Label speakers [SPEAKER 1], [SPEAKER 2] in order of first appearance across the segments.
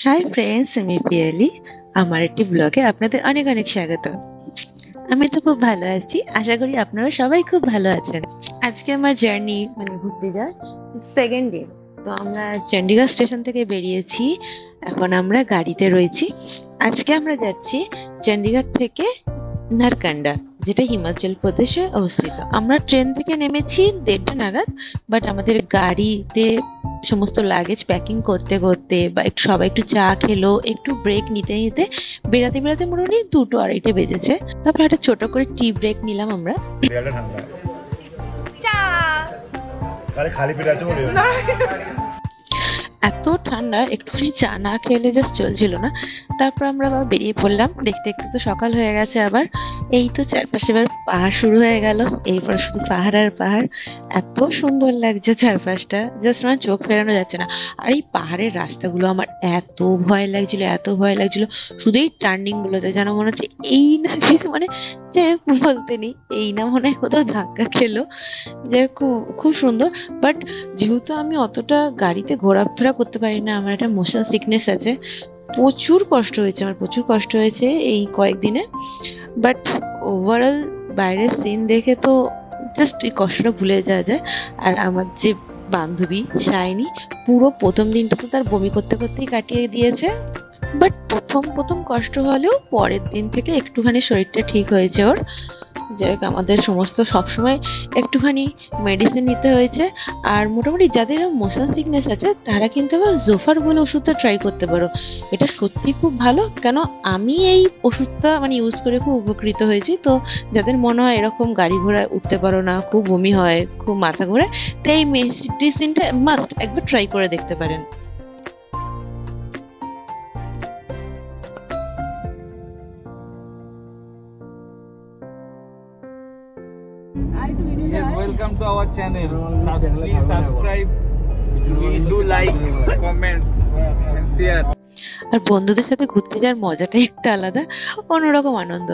[SPEAKER 1] Hi friends, আমি পিয়ালি। আমার একটি ব্লগে আপনাদের অনেক অনেক স্বাগত। আমি তো খুব ভালো আছি, আশা করি আপনারা সবাই খুব ভালো আছেন। আজকে আমার জার্নি ঘুরতে যাওয়ার সেকেন্ড ডে। তো আমরা চণ্ডীগড় স্টেশন থেকে বেরিয়েছি, এখন আমরা গাড়িতে রয়েছি। আজকে আমরা যাচ্ছি চণ্ডীগড় থেকে নারকান্ডা, যেটা হিমাচল প্রদেশে অবস্থিত। আমরা ট্রেন থেকে নেমেছি 1:30 নাগাদ, বাট আমাদের গাড়িতে সমস্ত লাগেজ প্যাকিং করতে করতে বা একটু সবাই একটু চা খেলো, একটু ব্রেক নিতে নিতে বেরাতে বেরাতে মোটামুটি 2-2:30 বেজেছে। তারপর একটা ছোট করে টি ব্রেক নিলাম আমরা। এত ঠান্ডা, একটুখানি চা না খেলে জাস্ট চলছিল না। তারপর আমরা আবার বেরিয়ে পড়লাম। দেখতে দেখতে তো সকাল হয়ে গেছে। আবার এই তো চারপাশে এবার পাহাড় শুরু হয়ে গেল, এরপর শুধু পাহাড় আর পাহাড়। এত সুন্দর লাগছে চারপাশটা, জাস্ট আমার চোখ ফেরানো যাচ্ছে না। আর এই পাহাড়ের রাস্তাগুলো আমার এত ভয় লাগছিল, এত ভয় লাগছিল। শুধু এই টার্নিং গুলোতে যেন মনে হচ্ছে এই না কিছু যাই হোক, বলতে নেই এই না মনে হয় কোথাও ধাক্কা খেলো। যাই হোক, খুব খুব সুন্দর। বাট যেহেতু আমি অতটা গাড়িতে ঘোরাফেরা করতে পারি না, আমার একটা মোশন সিকনেস আছে, প্রচুর কষ্ট হয়েছে, আমার প্রচুর কষ্ট হয়েছে এই কয়েকদিনে। বাট ওভারঅল বাইরের সিন দেখে তো জাস্ট এই কষ্টটা ভুলে যাওয়া যায়। আর আমার যে বান্ধবী শাইনি, পুরো প্রথম দিনটা তো তার বমি করতে করতেই কাটিয়ে দিয়েছে। বাট প্রথম প্রথম কষ্ট হলেও পরের দিন থেকে একটুখানি শরীরটা ঠিক হয়েছে ওর। যাই হোক, আমাদের সমস্ত সবসময় একটুখানি মেডিসিন নিতে হয়েছে। আর মোটামুটি যাদের মোশন সিকনেস আছে তারা কিন্তু আবার জোফার বলে ওষুধটা ট্রাই করতে পারো। এটা সত্যি খুব ভালো, কেন আমি এই ওষুধটা ইউজ করে খুব উপকৃত হয়েছি। তো যাদের মনে হয় এরকম গাড়ি ঘোড়ায় উঠতে পারো না, খুব বমি হয়, খুব মাথা ঘোরে, তো এই মেডিসিনটা মাস্ট একবার ট্রাই করে দেখতে পারেন।
[SPEAKER 2] Yes, welcome to our channel. Please subscribe, please do like, comment and share.
[SPEAKER 1] আর বন্ধুদের সাথে ঘুরতে যাওয়ার মজাটাই একটা আলাদা, অন্যরকম আনন্দ।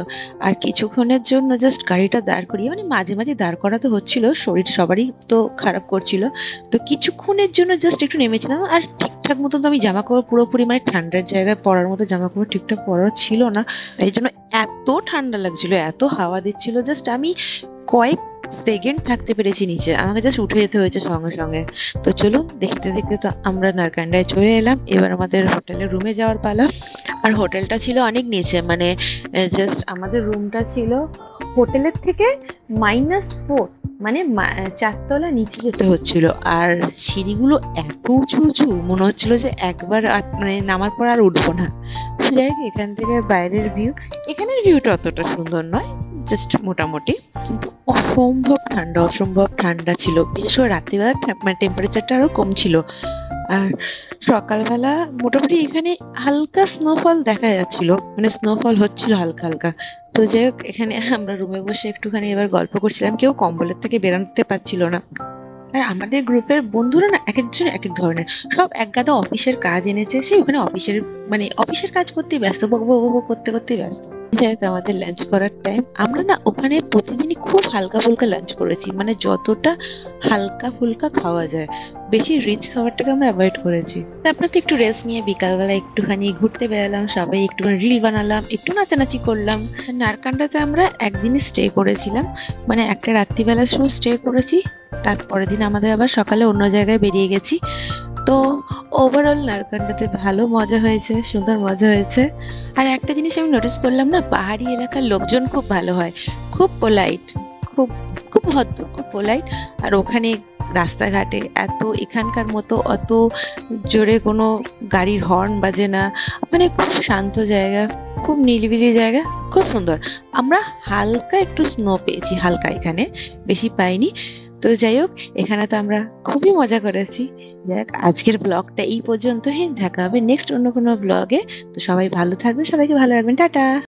[SPEAKER 1] আর কিছুক্ষণের জন্য জাস্ট গাড়িটা দাঁড় করিয়ে, মাঝে মাঝে দাঁড় করাতে হচ্ছিল, শরীর সবারই তো খারাপ করছিল। তো কিছুক্ষণের জন্য জাস্ট একটু নেমেছিলাম। আর ঠিকঠাক মতো তো আমি জামা কাপড় পুরোপুরি ঠান্ডার জায়গায় পরার মতো জামা কাপড় ঠিকঠাক পরা ছিল না, তাই জন্য এত ঠান্ডা লাগছিল, এত হাওয়া দিচ্ছিল, জাস্ট আমি কয়েক সেকেন্ড থাকতে পেরেছি নিচে, আমাকে জাস্ট উঠে যেতে হয়েছে সঙ্গে সঙ্গে। তো চলুন, দেখতে দেখতে তো আমরা নারকান্ডায় চলে এলাম। এবার আমাদের হোটেলের রুমে যাওয়ার পালা। আর হোটেলটা ছিল অনেক নিচে, জাস্ট আমাদের রুমটা ছিল হোটেলের থেকে -4, 4 তলা নিচে যেতে হচ্ছিল। আর সিঁড়িগুলো এত উঁচু উঁচু, মনে হচ্ছিল যে একবার নামার পর আর উঠবো না। যাই হোক, এখান থেকে বাইরের ভিউ, এখানের ভিউটা অতটা সুন্দর নয়, জাস্ট মোটামুটি। কিন্তু অসম্ভব ঠান্ডা, অসম্ভব ঠান্ডা ছিল, বিশেষ করে রাত্রিবেলা টেম্পারেচারটা আরো কম ছিল। আর সকালবেলা মোটামুটি এখানে হালকা স্নোফল দেখা যাচ্ছিল, স্নোফল হচ্ছিল হালকা হালকা। তো যাই হোক, এখানে আমরা রুমে বসে একটুখানি এবার গল্প করছিলাম, কেউ কম্বলের থেকে বেরোতে পারছিল না। আর আমাদের গ্রুপের বন্ধুরা না এক একজন এক এক ধরনের, সব এক গাদা অফিসের কাজ এনেছে, সে ওখানে অফিসের কাজ করতেই ব্যস্ত, বকবক করতে করতেই ব্যস্ত। যাই হোক, আমাদের লাঞ্চ করার টাইম, আমরা না ওখানে প্রতিদিনই খুব হালকা ফুলকা লাঞ্চ করেছি, যতটা হালকা ফুলকা খাওয়া যায়, বেশি রিচ খাবারটাকে আমরা অ্যাভয়েড করেছি। তারপর তো একটু রেস্ট নিয়ে বিকালবেলা একটুখানি ঘুরতে বেরালাম, সবাই একটুখানি রিল বানালাম, একটু নাচানাচি করলাম। নারকান্ডাতে আমরা একদিনই স্টে করেছিলাম, একটা রাত্রিবেলা শুধু স্টে করেছি। তারপরের দিন আমাদের আবার সকালে অন্য জায়গায় বেরিয়ে গেছি। তো ওভারঅল নারকান্ডাতে ভালো মজা হয়েছে, সুন্দর মজা হয়েছে। আর একটা জিনিস আমি নোটিস করলাম না, পাহাড়ি এলাকার লোকজন খুব ভালো হয়, খুব পোলাইট, খুব খুব ভদ্র, খুব পোলাইট। আর ওখানে রাস্তাঘাটে এখানকার মতো অত জোরে কোনো গাড়ির হর্ন বাজে না, খুব শান্ত জায়গা, খুব নিরিবিলি জায়গা, খুব সুন্দর। আমরা হালকা একটু স্নো পেয়েছি, হালকা, এখানে বেশি পাইনি। তো যাই হোক, এখানে তো আমরা খুবই মজা করেছি। যাই হোক, আজকের ব্লগটা এই পর্যন্তই, দেখা হবে নেক্সট অন্য কোনো ব্লগে। তো সবাই ভালো থাকবেন, সবাইকে ভালো রাখবেন, টাটা।